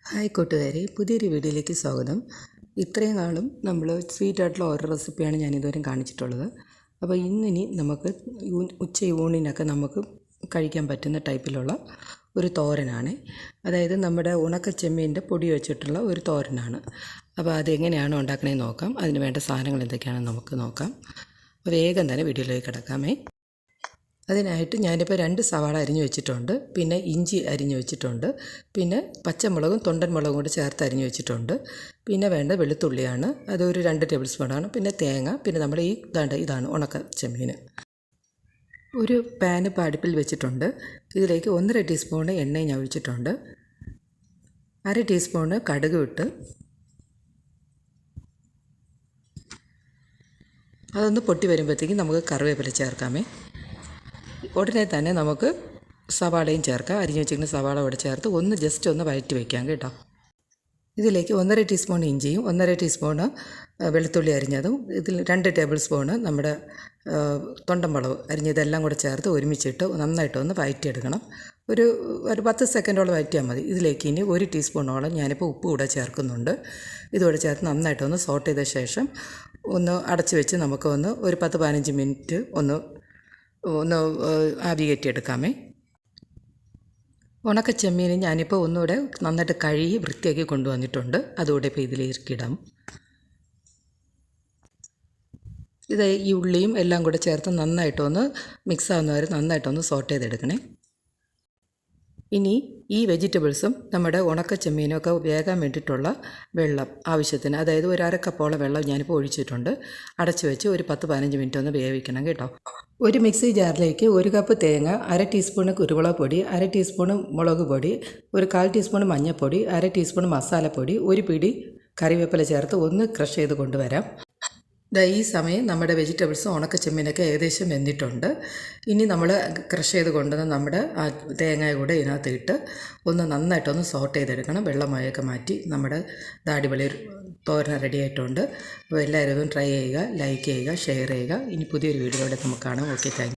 Hi കൂട്ടുകാരെ, പുതിയൊരു വീഡിയോയിലേക്ക് സ്വാഗതം. ഇത്രയും നാളും നമ്മൾ സ്വീറ്റായിട്ടുള്ള ഓരോ റെസിപ്പിയാണ് ഞാനിതുവരെ കാണിച്ചിട്ടുള്ളത്. അപ്പോൾ ഇന്നിനി നമുക്ക് ഊണിനൊക്കെ നമുക്ക് കഴിക്കാൻ പറ്റുന്ന ടൈപ്പിലുള്ള ഒരു തോരനാണ്. അതായത് നമ്മുടെ ഉണക്കച്ചെമ്മീൻ്റെ പൊടി വെച്ചിട്ടുള്ള ഒരു തോരനാണ്. അപ്പോൾ അതെങ്ങനെയാണ് ഉണ്ടാക്കണേന്ന് നോക്കാം. അതിന് വേണ്ട സാധനങ്ങൾ എന്തൊക്കെയാണെന്ന് നമുക്ക് നോക്കാം. അപ്പോൾ വേഗം തന്നെ വീഡിയോയിലേക്ക് കിടക്കാമേ. അതിനായിട്ട് ഞാനിപ്പോൾ 2 സവാള അരിഞ്ഞു വെച്ചിട്ടുണ്ട്, പിന്നെ ഇഞ്ചി അരിഞ്ഞു വെച്ചിട്ടുണ്ട്, പിന്നെ പച്ചമുളകും തൊണ്ടൻ മുളകും കൂടി ചേർത്ത് അരിഞ്ഞു വെച്ചിട്ടുണ്ട്, പിന്നെ വേണ്ട വെളുത്തുള്ളിയാണ്, അതൊരു 2 ടേബിൾ സ്പൂണാണ്, പിന്നെ തേങ്ങ, പിന്നെ നമ്മുടെ ഇതാണ് ഉണക്ക ചെമ്മീൻ. ഒരു പാൻ ഇപ്പോൾ അടുപ്പിൽ വെച്ചിട്ടുണ്ട്. ഇതിലേക്ക് 1.5 ടീസ്പൂൺ എണ്ണ ഞാൻ ഒഴിച്ചിട്ടുണ്ട്. 1/2 ടീസ്പൂണ് കടുക് ഇട്ട് അതൊന്ന് പൊട്ടി വരുമ്പോഴത്തേക്കും നമുക്ക് കറിവേപ്പില ചേർക്കാമേ. ഉടനെ തന്നെ നമുക്ക് സവാളയും ചേർക്കാം. അരിഞ്ഞു വെച്ചിരിക്കുന്ന സവാള ഇവിടെ ചേർത്ത് ജസ്റ്റ് ഒന്ന് വഴറ്റി വയ്ക്കാം കേട്ടോ. ഇതിലേക്ക് 1.5 ടീസ്പൂൺ ഇഞ്ചിയും 1.5 ടീസ്പൂണ് വെളുത്തുള്ളി അരിഞ്ഞതും, ഇതിൽ 2 ടേബിൾ സ്പൂണ് നമ്മുടെ തൊണ്ടമുളക് അരിഞ്ഞതെല്ലാം കൂടെ ചേർത്ത് ഒരുമിച്ചിട്ട് നന്നായിട്ടൊന്ന് വഴറ്റിയെടുക്കണം. ഒരു 10 സെക്കൻഡോളം വഴറ്റിയാൽ മതി. ഇതിലേക്ക് ഇനി 1 ടീസ്പൂണോളം ഞാനിപ്പോൾ ഉപ്പ് കൂടെ ചേർക്കുന്നുണ്ട്. ഇതുകൂടെ ചേർത്ത് നന്നായിട്ടൊന്ന് സോട്ട് ചെയ്ത ശേഷം ഒന്ന് അടച്ച് വെച്ച് നമുക്കൊന്ന് ഒരു 10-15 മിനിറ്റ് ഒന്ന് ആവി കയറ്റിയെടുക്കാമേ. ഉണക്ക ചെമ്മീൻ ഞാനിപ്പോൾ ഒന്നുകൂടെ നന്നായിട്ട് കഴുകി വൃത്തിയാക്കി കൊണ്ടുവന്നിട്ടുണ്ട്. അതുകൂടെ ഇപ്പോൾ ഇതിലേക്കിടാം. ഇത് ഈ ഉള്ളിയും എല്ലാം കൂടെ ചേർത്ത് നന്നായിട്ടൊന്ന് മിക്സ് ആവുന്നവരെ നന്നായിട്ടൊന്ന് സോട്ട് ചെയ്തെടുക്കണേ. ഇനി ഈ വെജിറ്റബിൾസും നമ്മുടെ ഉണക്ക ചെമ്മീനൊക്കെ വേകാൻ വേണ്ടിയിട്ടുള്ള വെള്ളം ആവശ്യത്തിന്, അതായത് ഒരു 1/2 കപ്പോളം വെള്ളം ഞാനിപ്പോൾ ഒഴിച്ചിട്ടുണ്ട്. അടച്ചു വെച്ച് ഒരു 10-15 മിനിറ്റ് ഒന്ന് വേവിക്കണം കേട്ടോ. ഒരു മിക്സി ജാറിലേക്ക് 1 കപ്പ് തേങ്ങ, 1/2 ടീസ്പൂൺ കുരുമുളക് പൊടി, 1/2 ടീസ്പൂൺ മുളക് പൊടി, ഒരു 1/4 ടീസ്പൂൺ മഞ്ഞൾപ്പൊടി, 1/2 ടീസ്പൂൺ മസാലപ്പൊടി, ഒരു പിടി കറിവേപ്പില ചേർത്ത് ഒന്ന് ക്രഷ് ചെയ്ത് കൊണ്ടുവരാം. ഈ സമയം നമ്മുടെ വെജിറ്റബിൾസും ഉണക്ക ചെമ്മീനൊക്കെ ഏകദേശം വെന്തിട്ടുണ്ട്. ഇനി നമ്മൾ ക്രഷ് ചെയ്ത് കൊണ്ടുവന്ന് നമ്മുടെ ആ തേങ്ങ കൂടെ ഇതിനകത്ത് ഇട്ട് ഒന്ന് നന്നായിട്ടൊന്ന് സോട്ട് ചെയ്തെടുക്കണം. വെള്ളമയൊക്കെ മാറ്റി നമ്മുടെ അടിപൊളി തോരൻ റെഡി ആയിട്ടുണ്ട്. അപ്പോൾ എല്ലാവരും ട്രൈ ചെയ്യുക, ലൈക്ക് ചെയ്യുക, ഷെയർ ചെയ്യുക. ഇനി പുതിയൊരു വീഡിയോയിലൂടെ നമുക്ക് കാണാം. Okay, thank you.